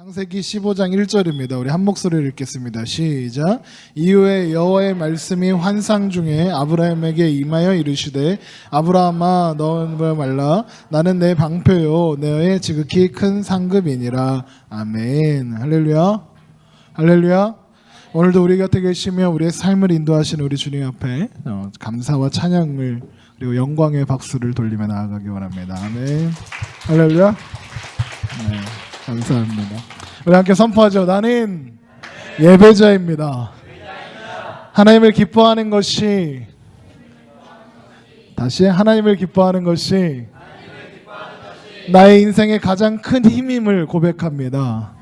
창세기 15장 1절입니다. 우리 한 목소리를 읽겠습니다. 시작. 이후에 여호와의 말씀이 환상 중에 아브라함에게 임하여 이르시되 아브라함아 너는 말라 나는 내 방표요 너의 지극히 큰 상급이니라. 아멘. 할렐루야. 할렐루야. 오늘도 우리 곁에 계시며 우리의 삶을 인도하시는 우리 주님 앞에 감사와 찬양을 그리고 영광의 박수를 돌리며 나아가기 원합니다. 아멘. 할렐루야. 네. 감사합니다. 우리 함께 선포하죠. 나는 예배자입니다. 하나님을 기뻐하는 것이 다시 하나님을 기뻐하는 것이 나의 인생의 가장 큰 힘임을 고백합니다.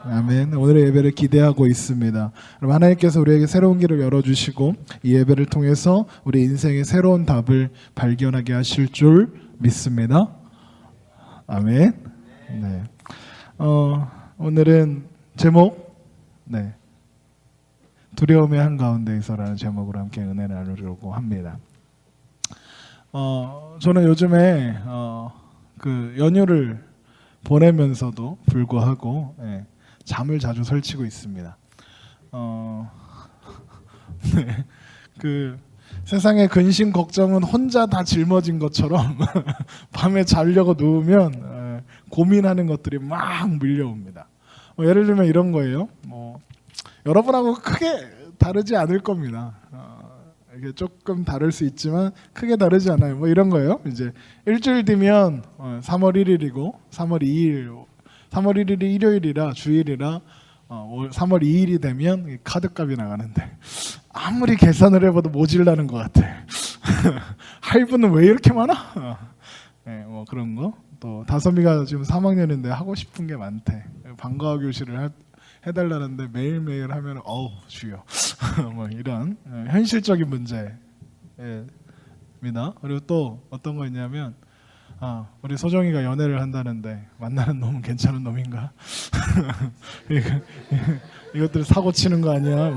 아멘. 오늘의 예배를 기대하고 있습니다. 여러분, 하나님께서 우리에게 새로운 길을 열어주시고 이 예배를 통해서 우리 인생의 새로운 답을 발견하게 하실 줄 믿습니다. 아멘. 네. 오늘은 제목, 두려움의 한가운데에서라는 제목으로 함께 은혜를 나누려고 합니다. 저는 요즘에 그 연휴를 보내면서도 불구하고 잠을 자주 설치고 있습니다. 그 세상의 근심 걱정은 혼자 다 짊어진 것처럼 밤에 자려고 누우면 고민하는 것들이 막 밀려옵니다. 예를 들면 이런 거예요. 여러분하고 크게 다르지 않을 겁니다. 이게 조금 다를 수 있지만 크게 다르지 않아요. 이런 거예요. 이제 일주일 뒤면 3월 1일이고 3월 1일이 일요일이라 주일이라 3월 2일이 되면 카드값이 나가는데 아무리 계산을 해봐도 모질라는 것 같아. 할부는 왜 이렇게 많아? 그런 거. 또 다솜이가 지금 3학년인데 하고 싶은 게 많대. 방과후 교실을 해달라는데 매일매일 하면 주여. 이런 현실적인 문제입니다. 그리고 또 어떤 거 있냐면 우리 소정이가 연애를 한다는데 만나는 놈은 괜찮은 놈인가? 이것들 사고 치는 거 아니야?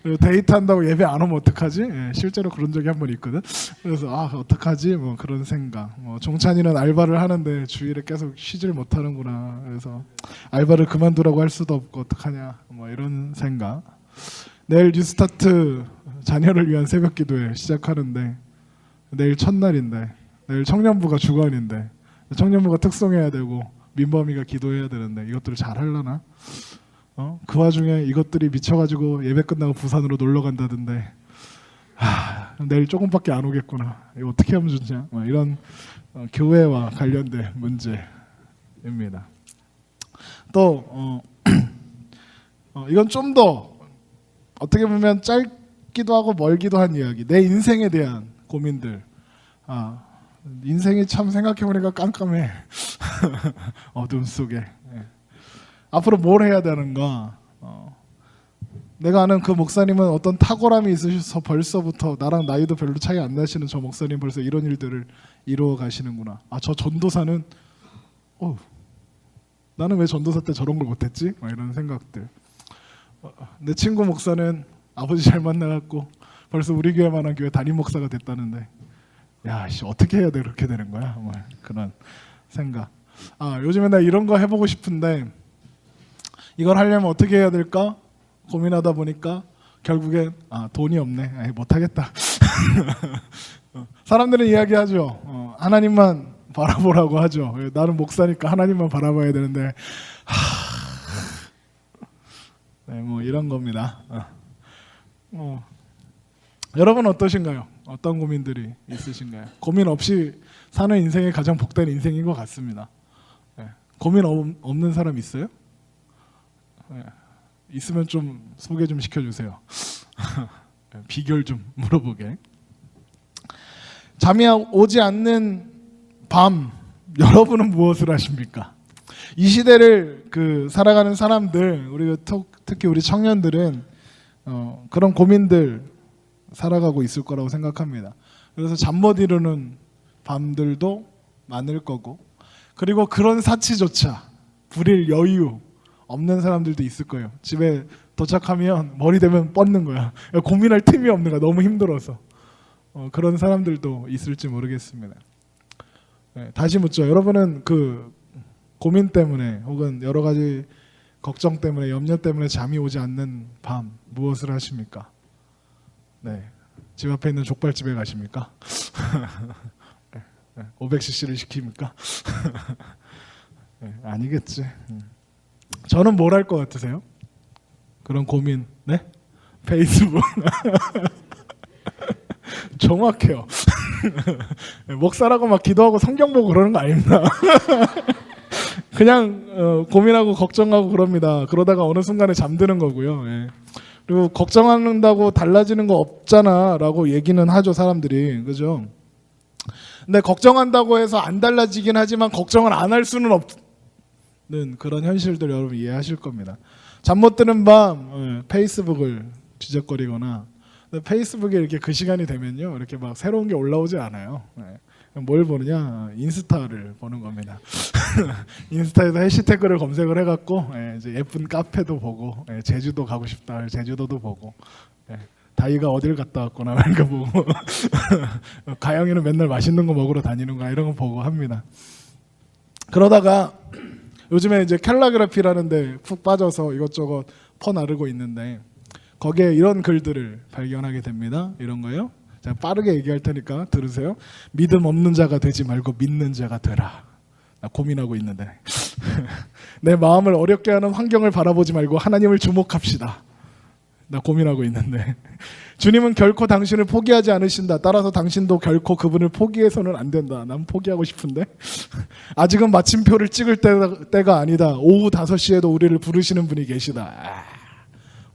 그리고 데이트한다고 예배 안 오면 어떡하지? 실제로 그런 적이 한 번 있거든. 그래서 어떡하지? 그런 생각. 종찬이는 알바를 하는데 주일에 계속 쉬질 못하는구나. 그래서 알바를 그만두라고 할 수도 없고 어떡하냐? 이런 생각. 내일 뉴스타트 자녀를 위한 새벽 기도회 시작하는데 내일 첫날인데 내일 청년부가 주관인데 청년부가 특송해야 되고 민범이가 기도해야 되는데 이것들을 잘 하려나? 그 와중에 이것들이 미쳐가지고 예배 끝나고 부산으로 놀러 간다던데 내일 조금밖에 안 오겠구나. 이거 어떻게 하면 좋냐? 이런 교회와 관련된 문제입니다. 또 이건 좀 더 어떻게 보면 짧기도 하고 멀기도 한 이야기. 내 인생에 대한 고민들. 인생이 참 생각해보니까 깜깜해. 어둠 속에. 앞으로 뭘 해야 되는가. 내가 아는 그 목사님은 어떤 탁월함이 있으셔서 벌써부터 나랑 나이도 별로 차이 안 나시는 저 목사님 벌써 이런 일들을 이루어 가시는구나. 저 전도사는 나는 왜 전도사 때 저런 걸 못했지? 이런 생각들. 내 친구 목사는 아버지 잘 만나갖고 벌써 우리 교회만한 교회 담임 목사가 됐다는데 어떻게 해야 그렇게 되는 거야? 그런 생각. 요즘에 나 이런 거 해보고 싶은데 이걸 하려면 어떻게 해야 될까? 고민하다 보니까 결국엔 돈이 없네. 못하겠다. 사람들은 이야기하죠. 하나님만 바라보라고 하죠. 나는 목사니까 하나님만 바라봐야 되는데 이런 겁니다. 여러분 어떠신가요? 어떤 고민들이 있으신가요? 고민 없이 사는 인생이 가장 복된 인생인 것 같습니다. 고민 없는 사람 있어요? 있으면 좀 소개 좀 시켜주세요. 비결 좀 물어보게. 잠이 오지 않는 밤 여러분은 무엇을 하십니까? 이 시대를 살아가는 사람들, 우리가 특히 우리 청년들은 그런 고민들 살아가고 있을 거라고 생각합니다. 그래서 잠 못 이루는 밤들도 많을 거고, 그리고 그런 사치조차 부릴 여유 없는 사람들도 있을 거예요. 집에 도착하면 머리 대면 뻗는 거야. 고민할 틈이 없는 거야. 너무 힘들어서. 그런 사람들도 있을지 모르겠습니다. 네, 다시 묻죠. 여러분은 그 고민 때문에 혹은 여러 가지 걱정 때문에 염려 때문에 잠이 오지 않는 밤 무엇을 하십니까? 네, 집 앞에 있는 족발집에 가십니까? 500cc를 시킵니까? 네, 아니겠지. 저는 뭘 할 것 같으세요? 그런 고민, 네? 페이스북. 정확해요. 목사라고 막 기도하고 성경 보고 그러는 거 아닙니다. 그냥 고민하고 걱정하고 그럽니다. 그러다가 어느 순간에 잠드는 거고요. 예. 그리고 걱정한다고 달라지는 거 없잖아 라고 얘기는 하죠, 사람들이. 그죠? 근데 걱정한다고 해서 안 달라지긴 하지만 걱정을 안 할 수는 없는 그런 현실들 여러분 이해하실 겁니다. 잠 못 드는 밤 페이스북을 뒤적거리거나, 페이스북에 이렇게 그 시간이 되면요 이렇게 막 새로운 게 올라오지 않아요. 뭘 보느냐, 인스타를 보는 겁니다. 인스타에서 해시태그를 검색을 해갖고 이제 예쁜 카페도 보고, 제주도 가고 싶다 제주도도 보고, 다이가 어딜 갔다 왔구나 이렇게 보고, 가영이는 맨날 맛있는 거 먹으러 다니는 거 이런 거 보고 합니다. 그러다가 요즘에 이제 캘라그래피라는데 푹 빠져서 이것저것 퍼나르고 있는데 거기에 이런 글들을 발견하게 됩니다. 이런 거요. 제가 빠르게 얘기할 테니까 들으세요. 믿음 없는 자가 되지 말고 믿는 자가 되라. 나 고민하고 있는데 내 마음을 어렵게 하는 환경을 바라보지 말고 하나님을 주목합시다. 나 고민하고 있는데 주님은 결코 당신을 포기하지 않으신다. 따라서 당신도 결코 그분을 포기해서는 안 된다. 난 포기하고 싶은데 아직은 마침표를 찍을 때가 아니다. 오후 5시에도 우리를 부르시는 분이 계시다.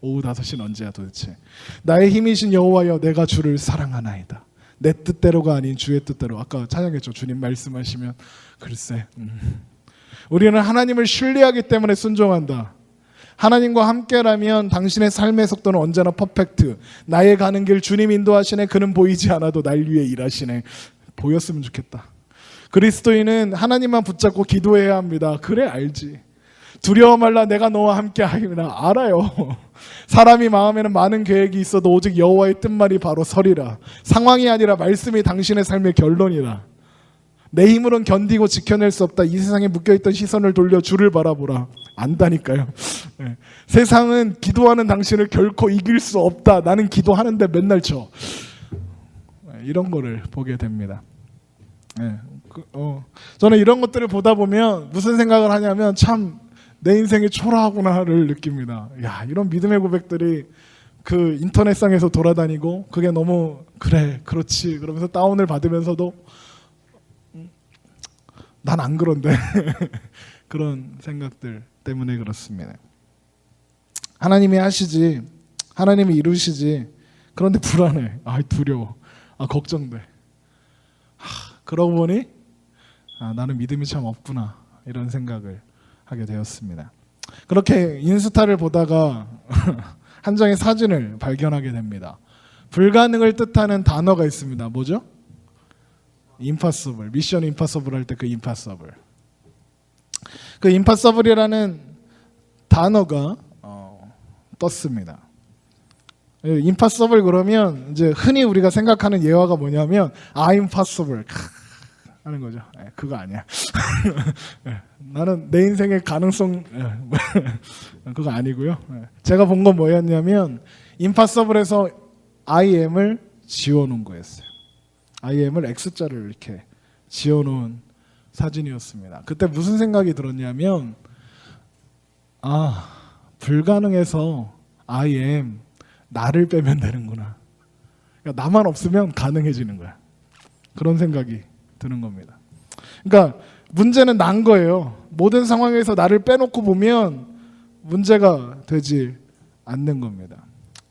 오후 5시는 언제야 도대체. 나의 힘이신 여호와여 내가 주를 사랑하나이다. 내 뜻대로가 아닌 주의 뜻대로. 아까 찬양했죠. 주님 말씀하시면 글쎄 우리는 하나님을 신뢰하기 때문에 순종한다. 하나님과 함께라면 당신의 삶의 속도는 언제나 퍼펙트. 나의 가는 길 주님 인도하시네. 그는 보이지 않아도 날 위해 일하시네. 보였으면 좋겠다. 그리스도인은 하나님만 붙잡고 기도해야 합니다. 그래 알지. 두려워 말라 내가 너와 함께 하리라. 알아요. 사람이 마음에는 많은 계획이 있어도 오직 여호와의 뜻만이 바로 서리라. 상황이 아니라 말씀이 당신의 삶의 결론이라. 내 힘으로는 견디고 지켜낼 수 없다. 이 세상에 묶여있던 시선을 돌려 주를 바라보라. 안다니까요. 네. 세상은 기도하는 당신을 결코 이길 수 없다. 나는 기도하는데 맨날 쳐. 이런 거를 보게 됩니다. 네. 저는 이런 것들을 보다 보면 무슨 생각을 하냐면 참 내 인생이 초라하구나를 느낍니다. 야, 이런 믿음의 고백들이 그 인터넷상에서 돌아다니고 그게 너무 그래 그렇지 그러면서 다운을 받으면서도 난 안 그런데 그런 생각들 때문에 그렇습니다. 하나님이 하시지, 하나님이 이루시지, 그런데 불안해. 두려워. 걱정돼. 그러고 보니 나는 믿음이 참 없구나 이런 생각을 하게 되었습니다. 그렇게 인스타를 보다가 한 장의 사진을 발견하게 됩니다. 불가능을 뜻하는 단어가 있습니다. 뭐죠? 임파서블. 미션 임파서블 할 때 그 임파서블. 그 임파서블이라는 단어가 떴습니다. 임파서블 그러면 이제 흔히 우리가 생각하는 예화가 뭐냐면 I'm possible 하는 거죠. 그거 아니야. 나는 내 인생의 가능성 그거 아니고요. 제가 본 건 뭐였냐면 임파서블에서 I am을 지워놓은 거였어요. I am을 X자를 이렇게 지워놓은 사진이었습니다. 그때 무슨 생각이 들었냐면 불가능해서 I am 나를 빼면 되는구나. 그러니까 나만 없으면 가능해지는 거야. 그런 생각이 드는 겁니다. 그러니까 문제는 난 거예요. 모든 상황에서 나를 빼놓고 보면 문제가 되지 않는 겁니다.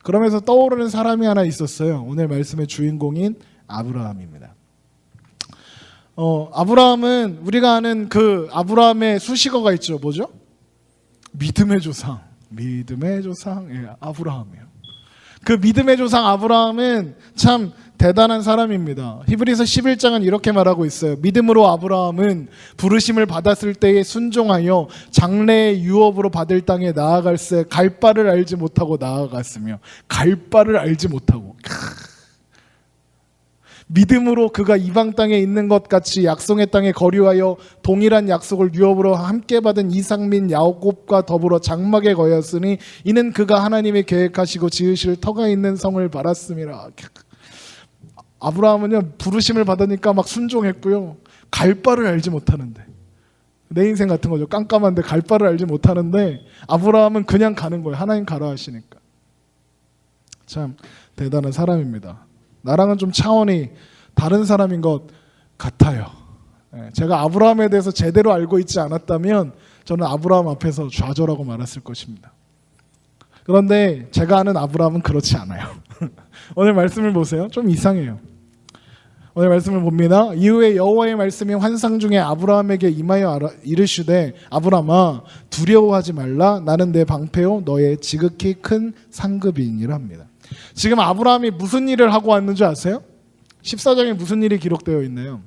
그러면서 떠오르는 사람이 하나 있었어요. 오늘 말씀의 주인공인 아브라함입니다. 아브라함은 우리가 아는 그 아브라함의 수식어가 있죠. 뭐죠? 믿음의 조상. 믿음의 조상. 아브라함이에요. 그 믿음의 조상 아브라함은 참 대단한 사람입니다. 히브리서 11장은 이렇게 말하고 있어요. 믿음으로 아브라함은 부르심을 받았을 때에 순종하여 장래의 유업으로 받을 땅에 나아갈새 갈 바를 알지 못하고 나아갔으며 갈 바를 알지 못하고 믿음으로 그가 이방 땅에 있는 것 같이 약속의 땅에 거류하여 동일한 약속을 유업으로 함께 받은 이삭 및 야곱과 더불어 장막에 거하였으니 이는 그가 하나님의 계획하시고 지으실 터가 있는 성을 바랐음이라. 아브라함은요, 부르심을 받으니까 막 순종했고요, 갈 바를 알지 못하는데, 내 인생 같은 거죠. 깜깜한데 갈 바를 알지 못하는데 아브라함은 그냥 가는 거예요. 하나님 가라 하시니까. 참 대단한 사람입니다. 나랑은 좀 차원이 다른 사람인 것 같아요. 제가 아브라함에 대해서 제대로 알고 있지 않았다면 저는 아브라함 앞에서 좌절하고 말았을 것입니다. 그런데 제가 아는 아브라함은 그렇지 않아요. 오늘 말씀을 보세요. 좀 이상해요. 오늘 말씀을 봅니다. 이후에 여호와의 말씀이 환상 중에 아브라함에게 임하여 이르시되 아브라함아 두려워하지 말라. 나는 내 방패요 너의 지극히 큰 상급이니라 합니다. 지금 아브라함이 무슨 일을 하고 왔는지 아세요? 14장에 무슨 일이 기록되어 있나요?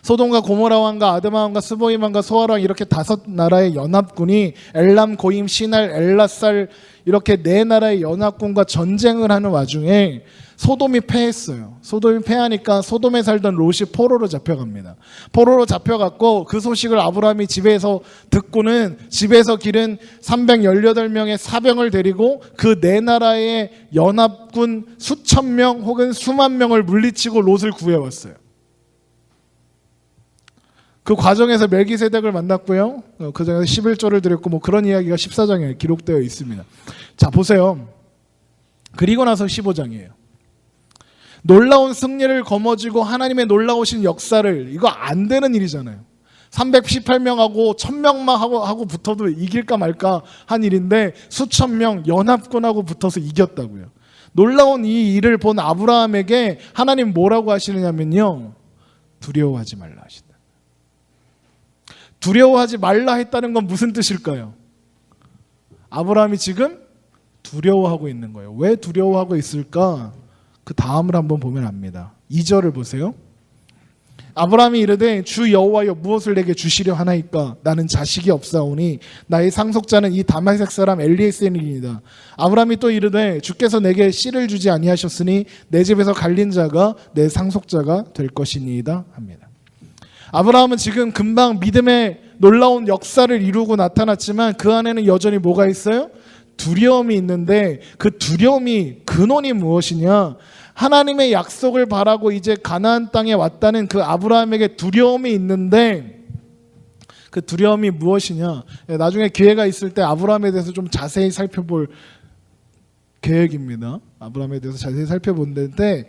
소돔과 고모라 왕과 아드마 왕과 스보임 왕과 소알 왕 이렇게 5나라의 연합군이 엘람, 고임, 시날, 엘라살 이렇게 4나라의 연합군과 전쟁을 하는 와중에 소돔이 패했어요. 소돔이 패하니까 소돔에 살던 롯이 포로로 잡혀갑니다. 포로로 잡혀갔고 그 소식을 아브라함이 집에서 듣고는 집에서 기른 318명의 사병을 데리고 그 4나라의 연합군 수천 명 혹은 수만 명을 물리치고 롯을 구해왔어요. 그 과정에서 멜기세덱을 만났고요. 그 중에서 11조를 드렸고 뭐 그런 이야기가 14장에 기록되어 있습니다. 자 보세요. 그리고 나서 15장이에요. 놀라운 승리를 거머쥐고 하나님의 놀라우신 역사를, 이거 안 되는 일이잖아요. 318명하고 1000명만 하고 붙어도 이길까 말까 한 일인데 수천 명 연합군하고 붙어서 이겼다고요. 놀라운 이 일을 본 아브라함에게 하나님 뭐라고 하시느냐면요, 두려워하지 말라 하신다. 두려워하지 말라 했다는 건 무슨 뜻일까요? 아브라함이 지금 두려워하고 있는 거예요. 왜 두려워하고 있을까? 그 다음을 한번 보면 압니다. 2절을 보세요. 아브라함이 이르되 주 여호와여 무엇을 내게 주시려 하나이까? 나는 자식이 없사오니 나의 상속자는 이 다메섹 사람 엘리에셀이니이다. 아브라함이 또 이르되 주께서 내게 씨를 주지 아니하셨으니 내 집에서 갈린 자가 내 상속자가 될 것이니이다 합니다. 아브라함은 지금 금방 믿음의 놀라운 역사를 이루고 나타났지만 그 안에는 여전히 뭐가 있어요? 두려움이 있는데 그 두려움이 근원이 무엇이냐? 하나님의 약속을 바라고 이제 가나안 땅에 왔다는 그 아브라함에게 두려움이 있는데 그 두려움이 무엇이냐? 나중에 기회가 있을 때 아브라함에 대해서 좀 자세히 살펴볼 계획입니다. 아브라함에 대해서 자세히 살펴보는데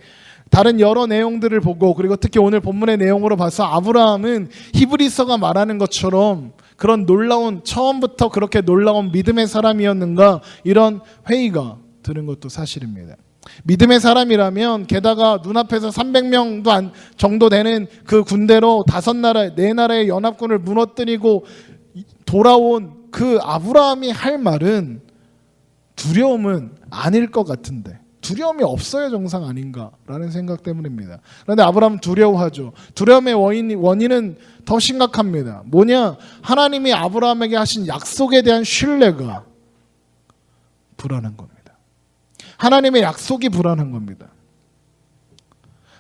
다른 여러 내용들을 보고 그리고 특히 오늘 본문의 내용으로 봐서 아브라함은 히브리서가 말하는 것처럼 그런 놀라운, 처음부터 그렇게 놀라운 믿음의 사람이었는가, 이런 회의가 드는 것도 사실입니다. 믿음의 사람이라면 게다가 눈앞에서 300명 정도 되는 그 군대로 4나라의 연합군을 무너뜨리고 돌아온 그 아브라함이 할 말은 두려움은 아닐 것 같은데, 두려움이 없어야 정상 아닌가라는 생각 때문입니다. 그런데 아브라함은 두려워하죠. 두려움의 원인은 더 심각합니다. 뭐냐? 하나님이 아브라함에게 하신 약속에 대한 신뢰가 불안한 겁니다. 하나님의 약속이 불안한 겁니다.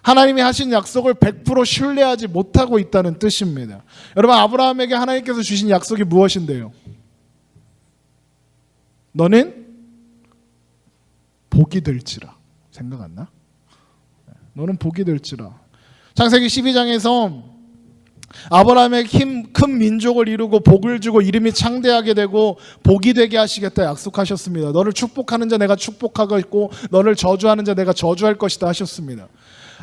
하나님이 하신 약속을 100% 신뢰하지 못하고 있다는 뜻입니다. 여러분, 아브라함에게 하나님께서 주신 약속이 무엇인데요? 너는 복이 될지라. 생각 안 나? 너는 복이 될지라. 창세기 12장에서 아브라함에게 큰 민족을 이루고 복을 주고 이름이 창대하게 되고 복이 되게 하시겠다 약속하셨습니다. 너를 축복하는 자 내가 축복하겠고 너를 저주하는 자 내가 저주할 것이다 하셨습니다.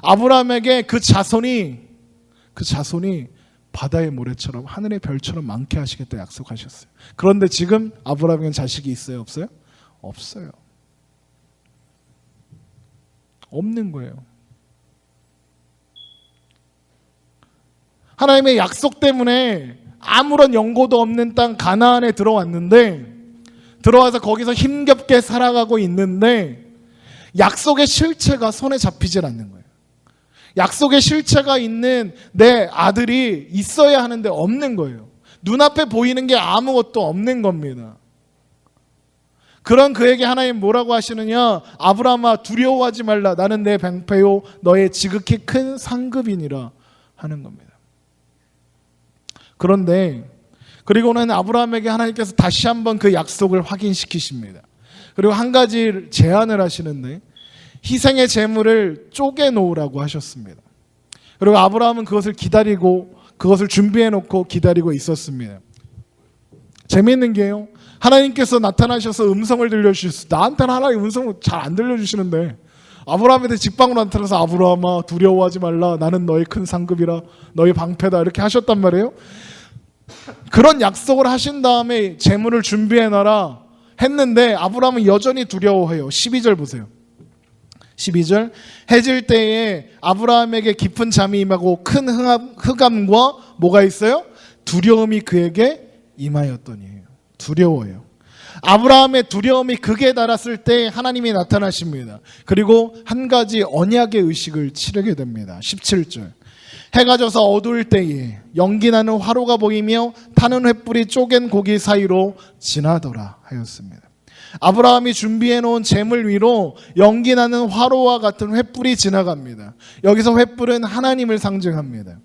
아브라함에게 그 자손이 바다의 모래처럼 하늘의 별처럼 많게 하시겠다 약속하셨어요. 그런데 지금 아브라함에게는 자식이 있어요? 없어요? 없어요. 없는 거예요. 하나님의 약속 때문에 아무런 연고도 없는 땅 가나안에 들어왔는데, 들어와서 거기서 힘겹게 살아가고 있는데 약속의 실체가 손에 잡히질 않는 거예요. 약속의 실체가 있는 내 아들이 있어야 하는데 없는 거예요. 눈앞에 보이는 게 아무것도 없는 겁니다. 그런 그에게 하나님 뭐라고 하시느냐? 아브라함아 두려워하지 말라. 나는 내 방패요 너의 지극히 큰 상급이니라 하는 겁니다. 그런데 그리고는 아브라함에게 하나님께서 다시 한번 그 약속을 확인시키십니다. 그리고 한 가지 제안을 하시는데 희생의 제물을 쪼개 놓으라고 하셨습니다. 그리고 아브라함은 그것을 기다리고 그것을 준비해 놓고 기다리고 있었습니다. 재미있는 게요, 하나님께서 나타나셔서 음성을 들려주셨어요. 나한테는 하나님 음성을 잘 안 들려주시는데 아브라함한테 직방으로 나타나서 아브라함아 두려워하지 말라. 나는 너의 큰 상급이라. 너의 방패다. 이렇게 하셨단 말이에요. 그런 약속을 하신 다음에 제물을 준비해놔라 했는데 아브라함은 여전히 두려워해요. 12절 보세요. 12절 해질 때에 아브라함에게 깊은 잠이 임하고 큰 흑암과 뭐가 있어요? 두려움이 그에게 임하였더니. 두려워요. 아브라함의 두려움이 극에 달았을 때 하나님이 나타나십니다. 그리고 한 가지 언약의 의식을 치르게 됩니다. 17절 해가 져서 어두울 때에 연기나는 화로가 보이며 타는 횃불이 쪼갠 고기 사이로 지나더라 하였습니다. 아브라함이 준비해 놓은 제물 위로 연기나는 화로와 같은 횃불이 지나갑니다. 여기서 횃불은 하나님을 상징합니다.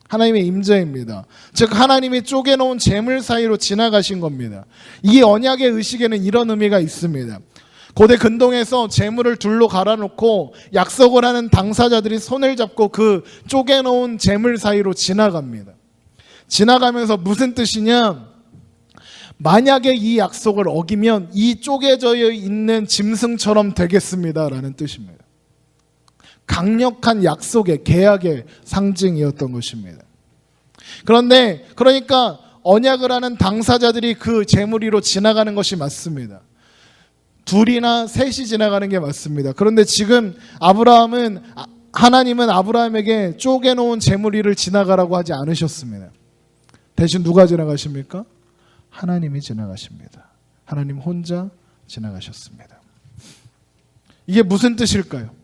하나님의 임재입니다. 즉 하나님이 쪼개놓은 제물 사이로 지나가신 겁니다. 이 언약의 의식에는 이런 의미가 있습니다. 고대 근동에서 제물을 둘로 갈아놓고 약속을 하는 당사자들이 손을 잡고 그 쪼개놓은 제물 사이로 지나갑니다. 지나가면서 무슨 뜻이냐? 만약에 이 약속을 어기면 이 쪼개져 있는 짐승처럼 되겠습니다라는 뜻입니다. 강력한 약속의 계약의 상징이었던 것입니다. 그러니까 언약을 하는 당사자들이 그 제물 위로 지나가는 것이 맞습니다. 둘이나 셋이 지나가는 게 맞습니다. 그런데 지금 하나님은 아브라함에게 쪼개놓은 제물 위를 지나가라고 하지 않으셨습니다. 대신 누가 지나가십니까? 하나님이 지나가십니다. 하나님 혼자 지나가셨습니다. 이게 무슨 뜻일까요?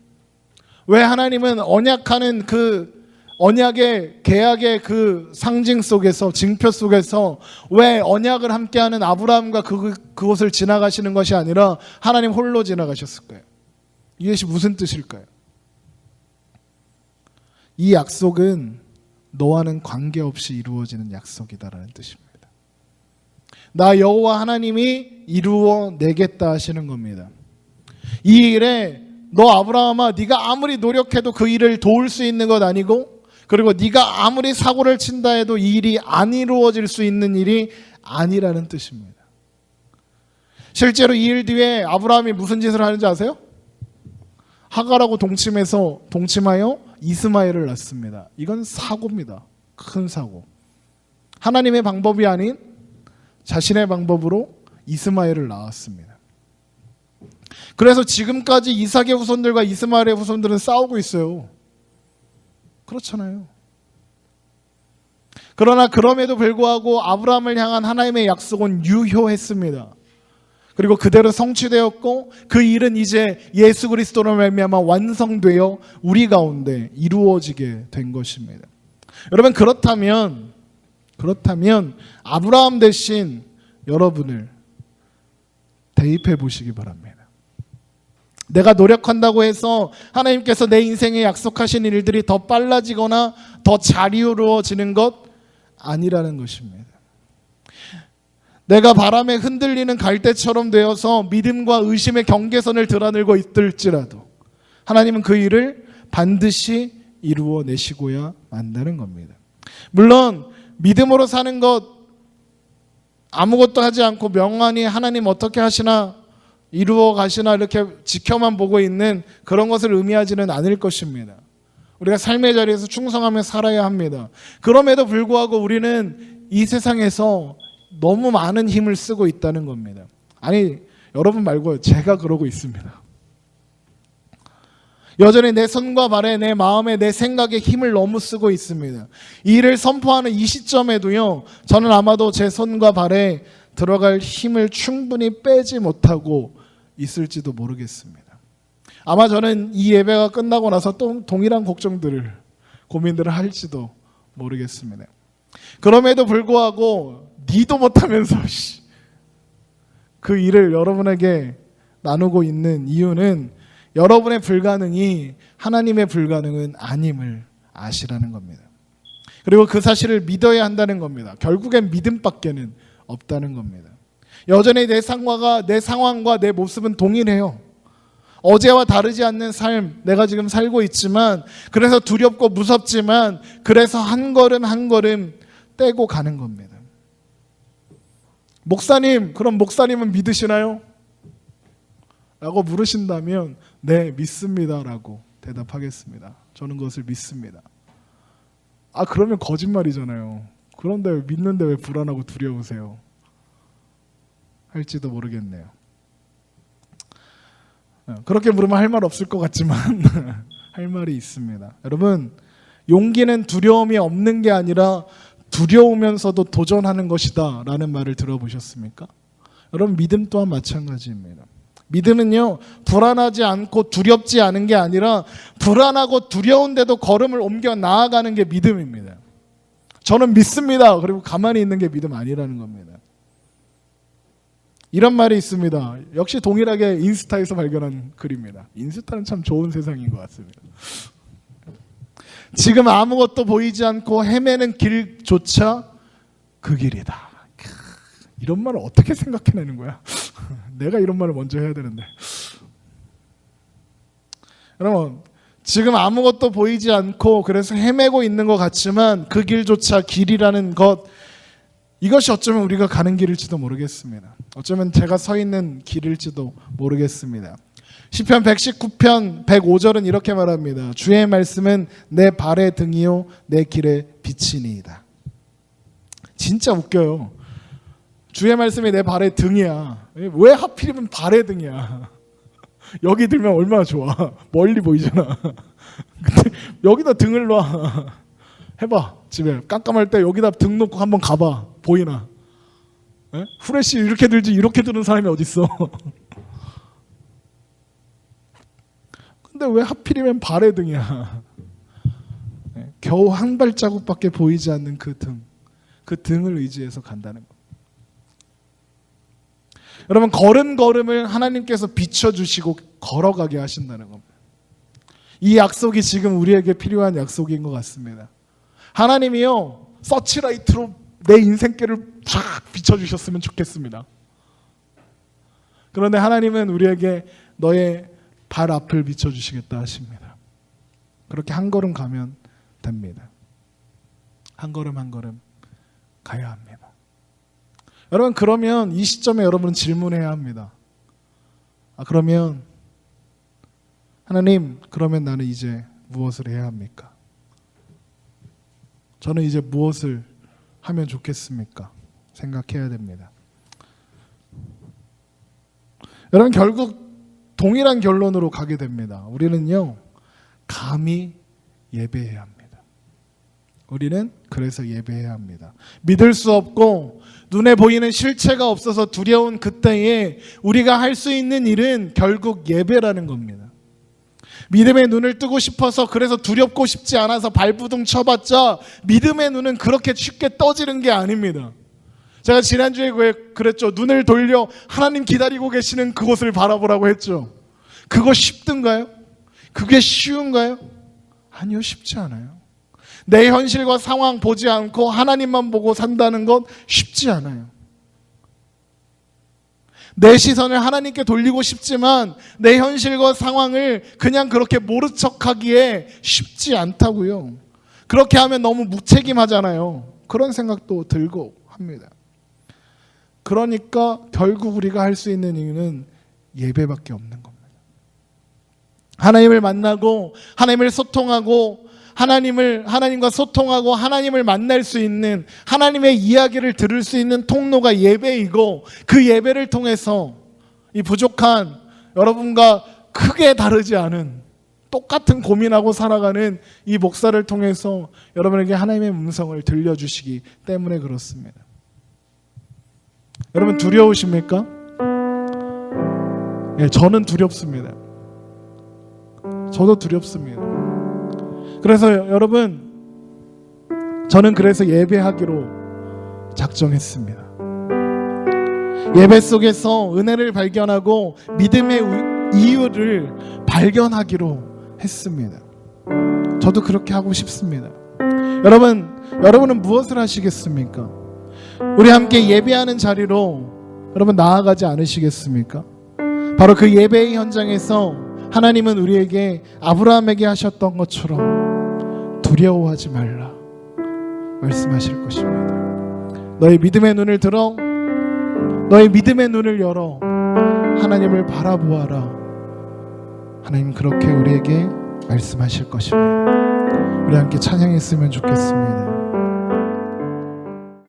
왜 하나님은 언약하는 그 언약의 계약의 그 상징 속에서 징표 속에서 왜 언약을 함께하는 아브라함과 그곳을 지나가시는 것이 아니라 하나님 홀로 지나가셨을까요? 이것이 무슨 뜻일까요? 이 약속은 너와는 관계없이 이루어지는 약속이다라는 뜻입니다. 나 여호와 하나님이 이루어 내겠다 하시는 겁니다. 이 일에 너 아브라함아 네가 아무리 노력해도 그 일을 도울 수 있는 것 아니고 그리고 네가 아무리 사고를 친다 해도 이 일이 안 이루어질 수 있는 일이 아니라는 뜻입니다. 실제로 이 일 뒤에 아브라함이 무슨 짓을 하는지 아세요? 하갈하고 동침하여 이스마엘을 낳습니다. 이건 사고입니다. 큰 사고. 하나님의 방법이 아닌 자신의 방법으로 이스마엘을 낳았습니다. 그래서 지금까지 이삭의 후손들과 이스마엘의 후손들은 싸우고 있어요. 그렇잖아요. 그러나 그럼에도 불구하고 아브라함을 향한 하나님의 약속은 유효했습니다. 그리고 그대로 성취되었고 그 일은 이제 예수 그리스도로 말미암아 완성되어 우리 가운데 이루어지게 된 것입니다. 여러분 그렇다면 아브라함 대신 여러분을 대입해 보시기 바랍니다. 내가 노력한다고 해서 하나님께서 내 인생에 약속하신 일들이 더 빨라지거나 더 잘 이루어지는 것 아니라는 것입니다. 내가 바람에 흔들리는 갈대처럼 되어서 믿음과 의심의 경계선을 드러내고 있을지라도 하나님은 그 일을 반드시 이루어내시고야 만다는 겁니다. 물론 믿음으로 사는 것 아무것도 하지 않고 명안히 하나님 어떻게 하시나 이루어 가시나 이렇게 지켜만 보고 있는 그런 것을 의미하지는 않을 것입니다. 우리가 삶의 자리에서 충성하며 살아야 합니다. 그럼에도 불구하고 우리는 이 세상에서 너무 많은 힘을 쓰고 있다는 겁니다. 아니 여러분 말고요. 제가 그러고 있습니다. 여전히 내 손과 발에 내 마음에 내 생각에 힘을 너무 쓰고 있습니다. 이 일을 선포하는 이 시점에도요. 저는 아마도 제 손과 발에 들어갈 힘을 충분히 빼지 못하고 있을지도 모르겠습니다. 아마 저는 이 예배가 끝나고 나서 또 동일한 고민들을 할지도 모르겠습니다. 그럼에도 불구하고 니도 못하면서 그 일을 여러분에게 나누고 있는 이유는 여러분의 불가능이 하나님의 불가능은 아님을 아시라는 겁니다. 그리고 그 사실을 믿어야 한다는 겁니다. 결국엔 믿음밖에는 없다는 겁니다. 여전히 내 상황과 내 모습은 동일해요. 어제와 다르지 않는 삶 내가 지금 살고 있지만, 그래서 두렵고 무섭지만, 그래서 한 걸음 한 걸음 떼고 가는 겁니다. 목사님, 그럼 목사님은 믿으시나요? 라고 물으신다면 네, 믿습니다 라고 대답하겠습니다. 저는 그것을 믿습니다. 그러면 거짓말이잖아요. 그런데 왜 믿는데 왜 불안하고 두려우세요? 할지도 모르겠네요. 그렇게 물으면 할 말 없을 것 같지만 할 말이 있습니다. 여러분, 용기는 두려움이 없는 게 아니라 두려우면서도 도전하는 것이다 라는 말을 들어보셨습니까? 여러분, 믿음 또한 마찬가지입니다. 믿음은요, 불안하지 않고 두렵지 않은 게 아니라 불안하고 두려운데도 걸음을 옮겨 나아가는 게 믿음입니다. 저는 믿습니다. 그리고 가만히 있는 게 믿음 아니라는 겁니다. 이런 말이 있습니다. 역시 동일하게 인스타에서 발견한 글입니다. 인스타는 참 좋은 세상인 것 같습니다. 지금 아무것도 보이지 않고 헤매는 길조차 그 길이다. 이런 말을 어떻게 생각해내는 거야? 내가 이런 말을 먼저 해야 되는데. 여러분, 지금 아무것도 보이지 않고 그래서 헤매고 있는 것 같지만 그 길조차 길이라는 것, 이것이 어쩌면 우리가 가는 길일지도 모르겠습니다. 어쩌면 제가 서 있는 길일지도 모르겠습니다. 시편 119편 105절은 이렇게 말합니다. 주의 말씀은 내 발의 등이요 내 길의 빛이니이다. 진짜 웃겨요. 주의 말씀이 내 발의 등이야. 왜 하필이면 발의 등이야? 여기 들면 얼마나 좋아. 멀리 보이잖아. 근데 여기다 등을 놔. 해봐. 집에 깜깜할 때 여기다 등 놓고 한번 가봐. 보이나? 에? 후레쉬 이렇게 들지 이렇게 드는 사람이 어딨어? 근데 왜 하필이면 발의 등이야? 겨우 한 발자국밖에 보이지 않는 그 등, 그 등을 의지해서 간다는 거. 여러분, 걸음걸음을 하나님께서 비춰주시고 걸어가게 하신다는 겁니다. 이 약속이 지금 우리에게 필요한 약속인 것 같습니다. 하나님이요, 서치라이트로 내 인생길을 쫙 비춰주셨으면 좋겠습니다. 그런데 하나님은 우리에게 너의 발 앞을 비춰주시겠다 하십니다. 그렇게 한 걸음 가면 됩니다. 한 걸음 한 걸음 가야 합니다. 여러분, 그러면 이 시점에 여러분은 질문해야 합니다. 그러면 하나님, 그러면 나는 이제 무엇을 해야 합니까? 저는 이제 무엇을 하면 좋겠습니까? 생각해야 됩니다. 여러분, 결국 동일한 결론으로 가게 됩니다. 우리는요, 감히 예배해야 합니다. 우리는 그래서 예배해야 합니다. 믿을 수 없고 눈에 보이는 실체가 없어서 두려운 그때에 우리가 할 수 있는 일은 결국 예배라는 겁니다. 믿음의 눈을 뜨고 싶어서, 그래서 두렵고 싶지 않아서 발부둥 쳐봤자 믿음의 눈은 그렇게 쉽게 떠지는 게 아닙니다. 제가 지난주에 그랬죠. 눈을 돌려 하나님 기다리고 계시는 그곳을 바라보라고 했죠. 그거 쉽든가요? 그게 쉬운가요? 아니요, 쉽지 않아요. 내 현실과 상황 보지 않고 하나님만 보고 산다는 건 쉽지 않아요. 내 시선을 하나님께 돌리고 싶지만 내 현실과 상황을 그냥 그렇게 모른 척하기에 쉽지 않다고요. 그렇게 하면 너무 무책임하잖아요. 그런 생각도 들고 합니다. 그러니까 결국 우리가 할 수 있는 이유는 예배밖에 없는 겁니다. 하나님을 만나고 하나님을 소통하고 하나님과 소통하고 하나님을 만날 수 있는, 하나님의 이야기를 들을 수 있는 통로가 예배이고, 그 예배를 통해서 이 부족한 여러분과 크게 다르지 않은 똑같은 고민하고 살아가는 이 목사를 통해서 여러분에게 하나님의 음성을 들려주시기 때문에 그렇습니다. 여러분, 두려우십니까? 예, 저는 두렵습니다. 저도 두렵습니다. 그래서 여러분, 저는 그래서 예배하기로 작정했습니다. 예배 속에서 은혜를 발견하고 믿음의 이유를 발견하기로 했습니다. 저도 그렇게 하고 싶습니다. 여러분은 무엇을 하시겠습니까? 우리 함께 예배하는 자리로 여러분 나아가지 않으시겠습니까? 바로 그 예배의 현장에서 하나님은 우리에게 아브라함에게 하셨던 것처럼 두려워하지 말라 말씀하실 것입니다. 너의 믿음의 눈을 들어, 너의 믿음의 눈을 열어 하나님을 바라보아라. 하나님 그렇게 우리에게 말씀하실 것입니다. 우리 함께 찬양했으면 좋겠습니다.